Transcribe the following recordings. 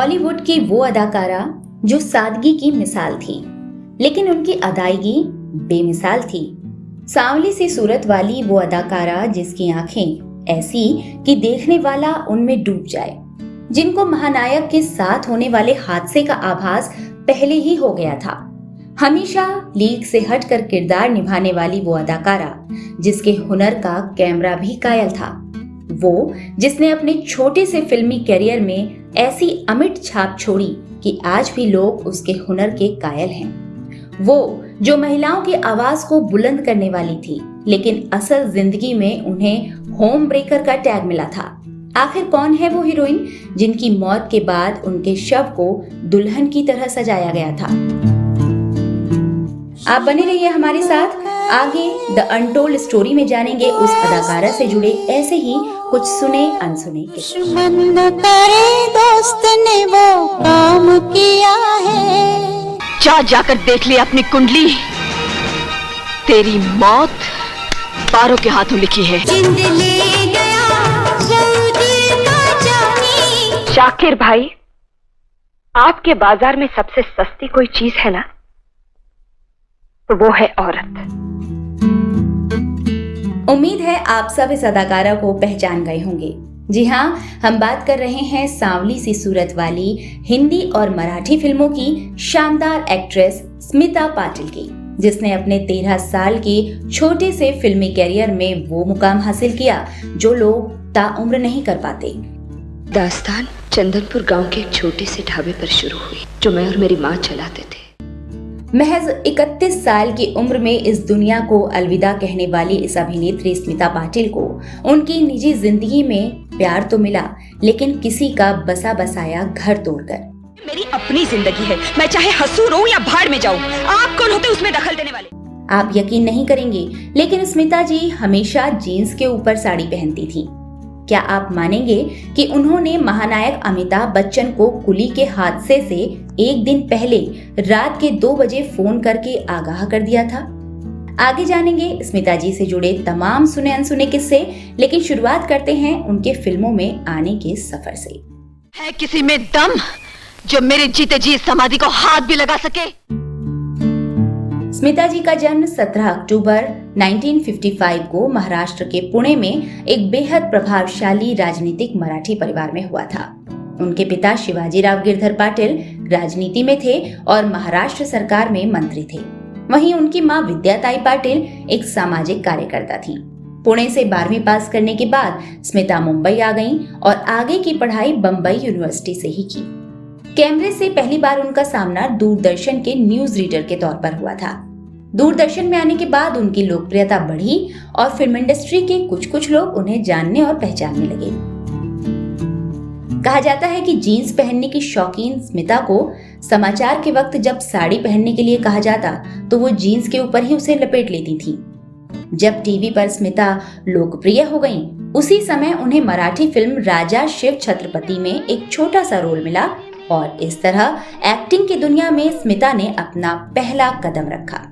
बॉलीवुड की वो अदाकारा जो सादगी की मिसाल थी, लेकिन उनकी अदायगी बेमिसाल थी। सांवली सी सूरत वाली वो अदाकारा जिसकी आंखें ऐसी कि देखने वाला उनमें डूब जाए, जिनको महानायक के साथ होने वाले हादसे का आभास पहले ही हो गया था। हमेशा लीक से हटकर किरदार निभाने वाली वो अदाकारा जिसके हुनर का कैमरा भी कायल था, वो जिसने अपने छोटे से फिल्मी करियर में ऐसी अमिट छाप छोड़ी कि आज भी लोग उसके हुनर के कायल हैं। वो जो महिलाओं की आवाज को बुलंद करने वाली थी, लेकिन असल जिंदगी में उन्हें होम ब्रेकर का टैग मिला था। आखिर कौन है वो हीरोइन जिनकी मौत के बाद उनके शव को दुल्हन की तरह सजाया गया था? आप बने रहिए हमारे साथ। आगे द अनटोल्ड स्टोरी में जानेंगे उस अदाकारा से जुड़े ऐसे ही कुछ सुने अनसुने किस्से। दोस्त ने वो काम किया है। जाकर देख ले अपनी कुंडली, तेरी मौत पारों के हाथों लिखी है। शाकिर भाई, आपके बाजार में सबसे सस्ती कोई चीज है ना, तो वो है औरत। उम्मीद है आप सब इस अदाकारा को पहचान गए होंगे। जी हाँ, हम बात कर रहे हैं सांवली सी सूरत वाली हिंदी और मराठी फिल्मों की शानदार एक्ट्रेस स्मिता पाटिल की, जिसने अपने 13 साल के छोटे से फिल्मी करियर में वो मुकाम हासिल किया जो लोग ताउम्र नहीं कर पाते। दास्तान चंदनपुर गांव के एक छोटे से ढाबे पर शुरू हुई, जो मैं और मेरी माँ चलाते थे। महज 31 साल की उम्र में इस दुनिया को अलविदा कहने वाली इस अभिनेत्री स्मिता पाटिल को उनकी निजी जिंदगी में प्यार तो मिला, लेकिन किसी का बसा बसाया घर तोड़कर। मेरी अपनी जिंदगी है, मैं चाहे हंसू रोऊं या भाड़ में जाऊं। आप कौन होते उसमें दखल देने वाले? आप यकीन नहीं करेंगे, लेकिन स्मिता जी हमेशा जीन्स के ऊपर साड़ी पहनती थी। क्या आप मानेंगे कि उन्होंने महानायक अमिताभ बच्चन को कुली के हादसे से एक दिन पहले रात के 2 बजे फोन करके आगाह कर दिया था? आगे जानेंगे स्मिता जी से जुड़े तमाम सुने अनसुने किस्से, लेकिन शुरुआत करते हैं उनके फिल्मों में आने के सफर से। है किसी में दम जो मेरे जीते जी समाधि को हाथ भी लगा सके? स्मिता जी का जन्म 17 अक्टूबर 1955 को महाराष्ट्र के पुणे में एक बेहद प्रभावशाली राजनीतिक मराठी परिवार में हुआ था। उनके पिता शिवाजीराव गिरधर पाटिल राजनीति में थे और महाराष्ट्र सरकार में मंत्री थे। वहीं उनकी मां विद्याताई पाटिल एक सामाजिक कार्यकर्ता थी। पुणे से 12वीं पास करने के बाद स्मिता मुंबई आ गईं और आगे की पढ़ाई बम्बई यूनिवर्सिटी से ही की। कैमरे से पहली बार उनका सामना दूरदर्शन के न्यूज रीडर के तौर पर हुआ था। दूरदर्शन में आने के बाद उनकी लोकप्रियता बढ़ी और फिल्म इंडस्ट्री के कुछ लोग उन्हें जानने और पहचानने लगे। कहा जाता है कि जीन्स पहनने की शौकीन स्मिता को समाचार के वक्त जब साड़ी पहनने के लिए कहा जाता तो वो जीन्स के ऊपर ही उसे लपेट लेती थी। जब टीवी पर स्मिता लोकप्रिय हो गईं, उसी समय उन्हें मराठी फिल्म राजा शिव छत्रपति में एक छोटा सा रोल मिला और इस तरह एक्टिंग की दुनिया में स्मिता ने अपना पहला कदम रखा।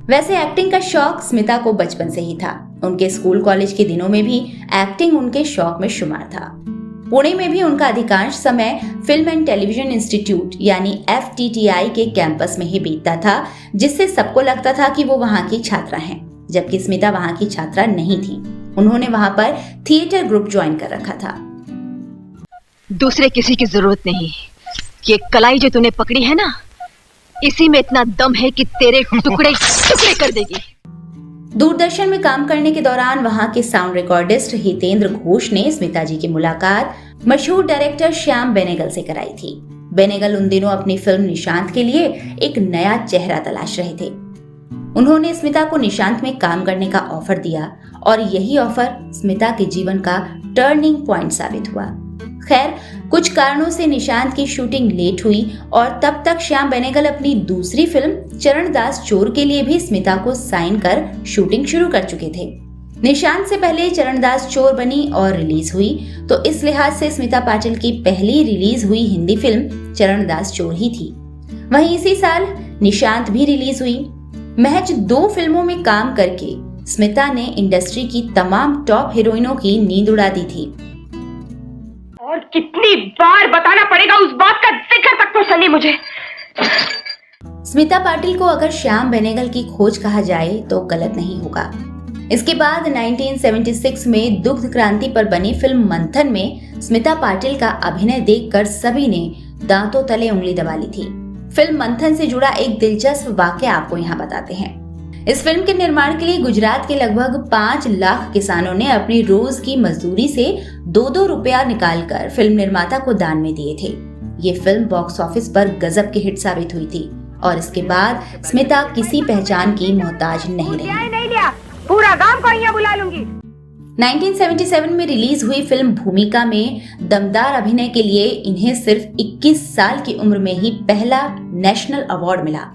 वैसे एक्टिंग का शौक स्मिता को बचपन से ही था। उनके स्कूल कॉलेज के दिनों में भी एक्टिंग उनके शौक में शुमार था। पुणे में भी उनका अधिकांश समय फिल्म एंड टेलीविजन इंस्टीट्यूट यानी FTTI के कैंपस में ही बीतता था, जिससे सबको लगता था कि वो वहाँ की छात्रा हैं, जबकि स्मिता वहाँ की छात्रा नहीं थी। उन्होंने वहाँ पर थिएटर ग्रुप ज्वाइन कर रखा था। दूसरे किसी की जरूरत नहीं, ये कलाई जो तूने पकड़ी है ना, इसी में इतना दम है कि तेरे टुकड़े टुकड़े कर देगी। दूरदर्शन में काम करने के दौरान वहां के साउंड रिकॉर्डिस्ट हितेंद्र घोष ने स्मिता जी की मुलाकात मशहूर डायरेक्टर श्याम बेनेगल से कराई थी। बेनेगल उन दिनों अपनी फिल्म निशांत के लिए एक नया चेहरा तलाश रहे थे। उन्होंने स्मिता को निशांत में काम करने का ऑफर दिया और यही ऑफर स्मिता के जीवन का टर्निंग पॉइंट साबित हुआ। खैर, कुछ कारणों से निशांत की शूटिंग लेट हुई और तब तक श्याम बेनेगल अपनी दूसरी फिल्म चरणदास चोर के लिए भी स्मिता को साइन कर शूटिंग शुरू कर चुके थे। निशांत से पहले चरणदास चोर बनी और रिलीज हुई, तो इस लिहाज से स्मिता पाटिल की पहली रिलीज हुई हिंदी फिल्म चरणदास चोर ही थी। वहीं इसी साल निशांत भी रिलीज हुई। महज 2 फिल्मों में काम करके स्मिता ने इंडस्ट्री की तमाम टॉप हीरोइनों की नींद उड़ा दी थी। और कितनी बार बताना पड़ेगा, उस बात का जिक्र तक तो सनी मुझे। स्मिता पाटिल को अगर श्याम बेनेगल की खोज कहा जाए तो गलत नहीं होगा। इसके बाद 1976 में दुग्ध क्रांति पर बनी फिल्म मंथन में स्मिता पाटिल का अभिनय देखकर सभी ने दांतों तले उंगली दबा ली थी। फिल्म मंथन से जुड़ा एक दिलचस्प वाकया आपको यहाँ बताते हैं। इस फिल्म के निर्माण के लिए गुजरात के लगभग 5 लाख किसानों ने अपनी रोज की मजदूरी से 2-2 रुपया निकालकर फिल्म निर्माता को दान में दिए थे। ये फिल्म बॉक्स ऑफिस पर गजब की हिट साबित हुई थी और इसके बाद स्मिता किसी पहचान की मोहताज नहीं रही। नहीं लिया, पूरा गांव को यहाँ बुला लूंगी। 1977 में रिलीज हुई फिल्म भूमिका में दमदार अभिनय के लिए इन्हें सिर्फ 21 साल की उम्र में ही पहला नेशनल अवार्ड मिला।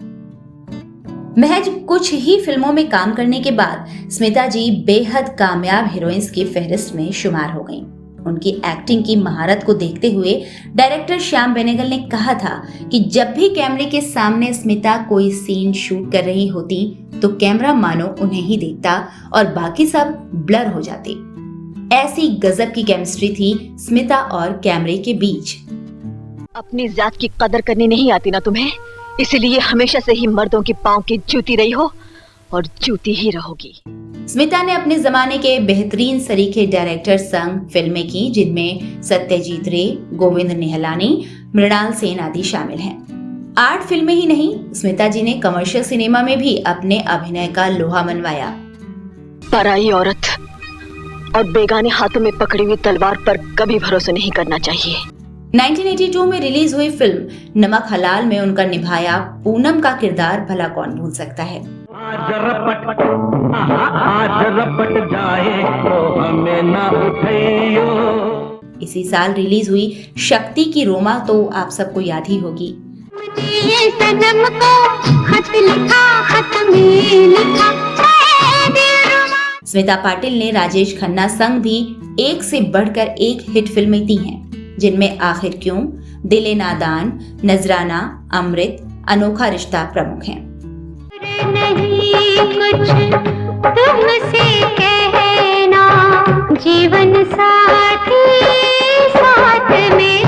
महज कुछ ही फिल्मों में काम करने के बाद स्मिता जी बेहद कामयाब हीरोइंस की फहरिस्त में शुमार हो गईं। उनकी एक्टिंग की महारत को देखते हुए डायरेक्टर श्याम बेनेगल ने कहा था कि जब भी कैमरे के सामने स्मिता कोई सीन शूट कर रही होती तो कैमरा मानो उन्हें ही देखता और बाकी सब ब्लर हो जाते। ऐसी गजब की केमिस्ट्री थी स्मिता और कैमरे के बीच। अपनी जात की कदर करनी नहीं आती ना तुम्हें, इसीलिए हमेशा से ही मर्दों की पांव की जूती रही हो और जूती ही रहोगी। स्मिता ने अपने जमाने के बेहतरीन सरीखे डायरेक्टर संग फिल्में की, जिनमें सत्यजीत रे, गोविंद निहलानी, मृणाल सेन आदि शामिल हैं। 8 फिल्में ही नहीं, स्मिता जी ने कमर्शियल सिनेमा में भी अपने अभिनय का लोहा मनवाया। पराई औरत और बेगाने हाथों में पकड़ी हुई तलवार पर कभी भरोसा नहीं करना चाहिए। 1982 में रिलीज हुई फिल्म नमक हलाल में उनका निभाया पूनम का किरदार भला कौन भूल सकता है। आज रपट जाए तो हमें ना उठाइयो। इसी साल रिलीज हुई शक्ति की रोमा तो आप सबको याद ही होगी। ये सनम को खत लिखा, खत में लिखा स्मिता पाटिल ने राजेश खन्ना संग भी एक से बढ़कर एक हिट फिल्में दी हैं, जिनमें आखिर क्यों, दिले नादान, नजराना, अमृत, अनोखा रिश्ता प्रमुख हैं। नहीं कुछ तुमसे कहना, जीवन साथी साथ में।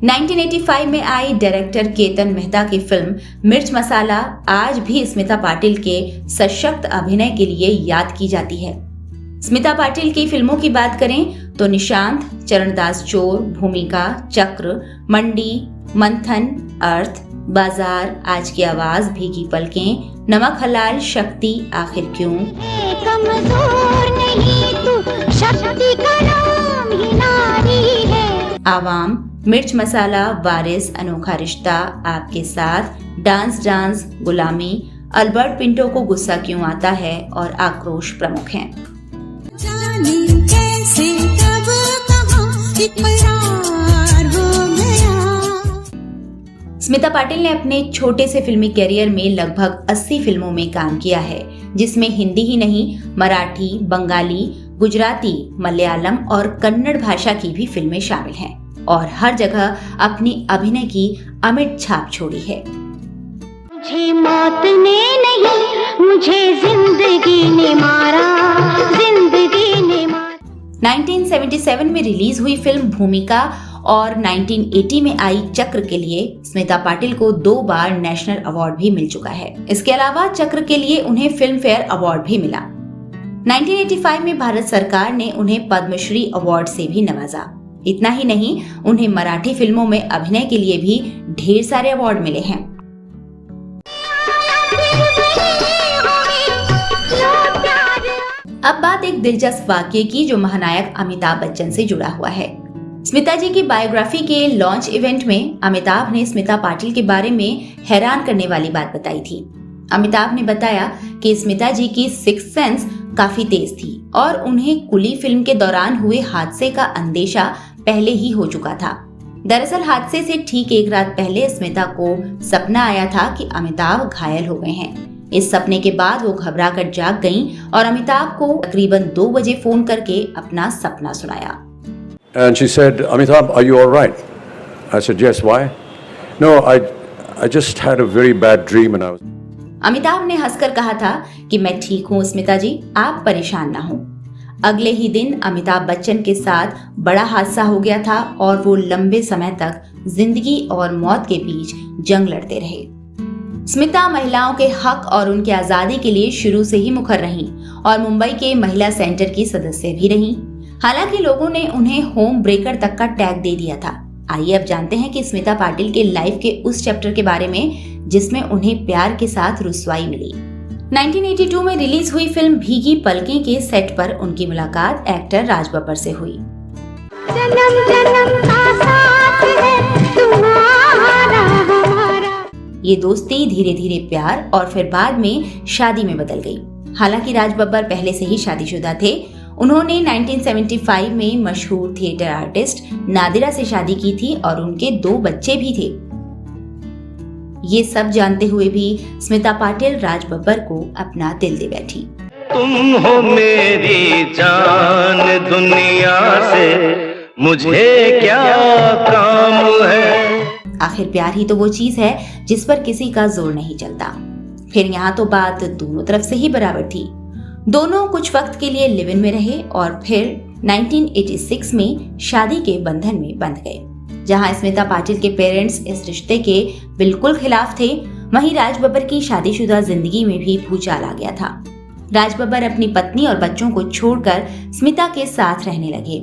1985 में आई डायरेक्टर केतन मेहता की फिल्म मिर्च मसाला आज भी स्मिता पाटिल के सशक्त अभिनय के लिए याद की जाती है। स्मिता पाटिल की फिल्मों की बात करें तो निशांत, चरणदास चोर, भूमिका, चक्र, मंडी, मंथन, अर्थ, बाजार, आज की आवाज, भीगी पलकें, नमक हलाल, शक्ति, आखिर क्यों, कमजोर नहीं तू, शक्ति का नाम ही नारी है, आवाम, मिर्च मसाला, वारिस, अनोखा रिश्ता, आपके साथ, डांस डांस, गुलामी, अल्बर्ट पिंटो को गुस्सा क्यों आता है और आक्रोश प्रमुख हैं। जाने कैसे कब कहाँ इकरार हो गया। स्मिता पाटिल ने अपने छोटे से फिल्मी करियर में लगभग 80 फिल्मों में काम किया है, जिसमें हिंदी ही नहीं मराठी, बंगाली, गुजराती, मलयालम और कन्नड़ भाषा की भी फिल्में शामिल हैं और हर जगह अपनी अभिनय की अमिट छाप छोड़ी है। मुझे मौत ने नहीं, मुझे जिंदगी ने मारा, जिंदगी ने मारा। 1977 में रिलीज हुई फिल्म भूमिका और 1980 में आई चक्र के लिए स्मिता पाटिल को 2 बार नेशनल अवार्ड भी मिल चुका है। इसके अलावा चक्र के लिए उन्हें फिल्म फेयर अवार्ड भी मिला। 1985 में भारत सरकार ने उन्हें पद्मश्री अवार्ड से भी नवाजा। इतना ही नहीं, उन्हें मराठी फिल्मों में अभिनय के लिए भी ढेर सारे अवार्ड मिले हैं। अब बात एक दिलचस्प वाकये की जो महानायक अमिताभ बच्चन से जुड़ा हुआ है। स्मिता जी की बायोग्राफी के लॉन्च इवेंट में अमिताभ ने स्मिता पाटिल के बारे में हैरान करने वाली बात बताई थी। अमिताभ ने बताया कि स्मिता जी की सिक्स्थ सेंस काफी तेज थी और उन्हें कुली फिल्म के दौरान हुए हादसे का अंदेशा पहले ही हो चुका था। दरअसल हादसे से ठीक एक रात पहले स्मिता को सपना आया था कि अमिताभ घायल हो गए हैं। इस सपने के बाद वो घबरा कर जाग गईं और अमिताभ को तकरीबन 2 बजे फोन करके अपना सपना सुनाया। And she said, Amitabh, are you all right? I said, yes, why? No, I just had a very bad dream and I was... Amitabh ने हंसकर कहा था कि मैं ठीक हूँ स्मिता जी, आप परेशान ना हो। अगले ही दिन अमिताभ बच्चन के साथ बड़ा हादसा हो गया था और वो लंबे समय तक जिंदगी और मौत के बीच जंग लड़ते रहे। स्मिता महिलाओं के हक और उनकी आजादी के लिए शुरू से ही मुखर रहीं और मुंबई के महिला सेंटर की सदस्य भी रहीं। हालांकि लोगों ने उन्हें होम ब्रेकर तक का टैग दे दिया था। आइए अब जानते हैं कि स्मिता पाटिल के लाइफ के उस चैप्टर के बारे में जिसमें उन्हें प्यार के साथ रुसवाई मिली। 1982 में रिलीज हुई फिल्म भीगी पलकें के सेट पर उनकी मुलाकात एक्टर राज बब्बर से हुई। जन्म जन्म का साथ है तुम्हारा हमारा। ये दोस्ती धीरे धीरे प्यार और फिर बाद में शादी में बदल गई। हालांकि राज बब्बर पहले से ही शादीशुदा थे। उन्होंने 1975 में मशहूर थिएटर आर्टिस्ट नादिरा से शादी की थी और उनके 2 बच्चे भी थे। ये सब जानते हुए भी स्मिता पाटिल राज बब्बर को अपना दिल दे बैठी। तुम हो मेरी जान, दुनिया से मुझे क्या काम है। आखिर प्यार ही तो वो चीज है जिस पर किसी का जोर नहीं चलता। फिर यहाँ तो बात दोनों तरफ से ही बराबर थी। दोनों कुछ वक्त के लिए लिव इन में रहे और फिर 1986 में शादी के बंधन में बंध गए। जहां स्मिता पाटिल के पेरेंट्स इस रिश्ते के बिल्कुल खिलाफ थे, वहीं राज बब्बर की शादीशुदा जिंदगी में भी भूचाल आ गया था। राज बब्बर अपनी पत्नी और बच्चों को छोड़कर स्मिता के साथ रहने लगे।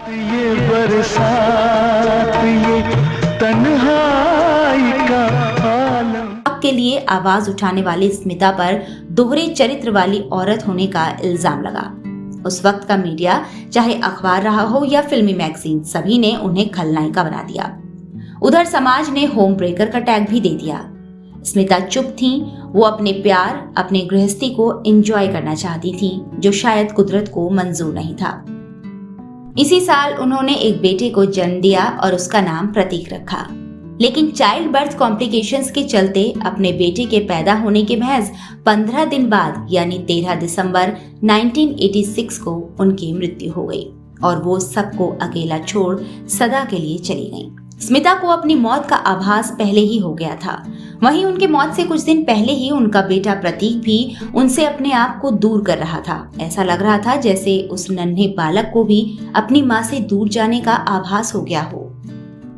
ये बरसात, ये तन्हाई का आलम। के लिए आवाज उठाने वाली स्मिता पर दोहरे चरित्र वाली औरत होने का इल्जाम लगा। उस वक्त का मीडिया, चाहे अखबार रहा हो या फिल्मी मैगजीन, सभी ने उन्हें खलनायिका बना दिया। उधर समाज ने होम ब्रेकर का टैग भी दे दिया। स्मिता चुप थीं, वो अपने प्यार, अपने गृहस्थी को एंजॉय करना चाहती थीं, जो शायद कुदरत को मंजूर नहीं था। इसी साल उन्होंने एक बेटे को जन्म दिया और उसका नाम प्रतीक रखा। लेकिन चाइल्ड बर्थ कॉम्प्लिकेशंस के चलते अपने बेटे के पैदा होने के महज 15 दिन बाद यानी 13 दिसंबर 1986 को उनकी मृत्यु हो गई और वो सबको अकेला छोड़ सदा के लिए चली गईं। स्मिता को अपनी मौत का आभास पहले ही हो गया था। वहीं उनके मौत से कुछ दिन पहले ही उनका बेटा प्रतीक भी उनसे अपने आप को दूर कर रहा था। ऐसा लग रहा था जैसे उस नन्हे बालक को भी अपनी माँ से दूर जाने का आभास हो गया हो।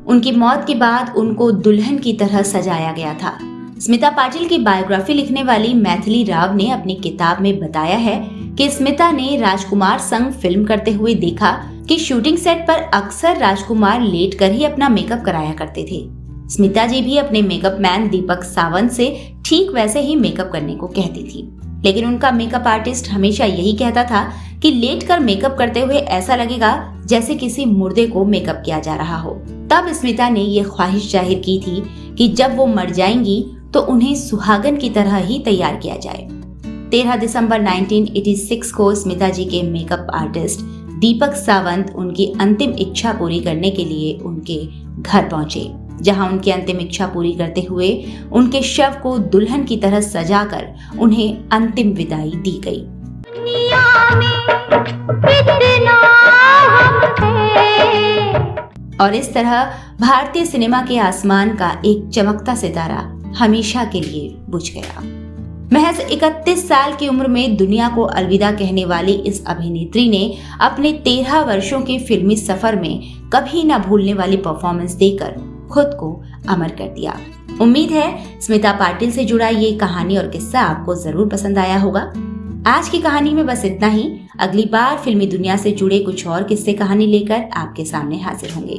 उनकी मौत के बाद उनको दुल्हन की तरह सजाया गया था। स्मिता पाटिल की बायोग्राफी लिखने वाली मैथिली राव ने अपनी किताब में बताया है कि स्मिता ने राजकुमार संग फिल्म करते हुए देखा कि शूटिंग सेट पर अक्सर राजकुमार लेट कर ही अपना मेकअप कराया करते थे। स्मिता जी भी अपने मेकअप मैन दीपक सावंत से ठीक वैसे ही मेकअप करने को कहती थी, लेकिन उनका मेकअप आर्टिस्ट हमेशा यही कहता था कि लेट कर मेकअप करते हुए ऐसा लगेगा जैसे किसी मुर्दे को मेकअप किया जा रहा हो। तब स्मिता ने ये ख्वाहिश जाहिर की थी कि जब वो मर जाएंगी तो उन्हें सुहागन की तरह ही तैयार किया जाए। 13 दिसंबर 1986 को स्मिता जी के मेकअप आर्टिस्ट दीपक सावंत उनकी अंतिम इच्छा पूरी करने के लिए उनके घर पहुंचे, जहां उनकी अंतिम इच्छा पूरी करते हुए उनके शव को दुल्हन की तरह सजाकर उन्हें अंतिम विदाई दी गई। और इस तरह भारतीय सिनेमा के आसमान का एक चमकता सितारा हमेशा के लिए बुझ गया। महज 31 साल की उम्र में दुनिया को अलविदा कहने वाली इस अभिनेत्री ने अपने 13 वर्षों के फिल्मी सफर में कभी न भूलने वाली परफॉर्मेंस देकर खुद को अमर कर दिया। उम्मीद है स्मिता पाटिल से जुड़ा ये कहानी और किस्सा आपको जरूर पसंद आया होगा। आज की कहानी में बस इतना ही। अगली बार फिल्मी दुनिया से जुड़े कुछ और किस्से कहानी लेकर आपके सामने हाजिर होंगे।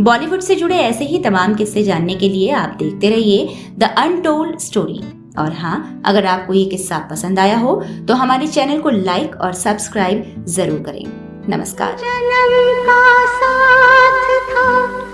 बॉलीवुड से जुड़े ऐसे ही तमाम किस्से जानने के लिए आप देखते रहिए द अनटोल्ड स्टोरी। और हाँ, अगर आपको ये किस्सा पसंद आया हो तो हमारे चैनल को लाइक और सब्सक्राइब जरूर करें। नमस्कार। जन्म का साथ था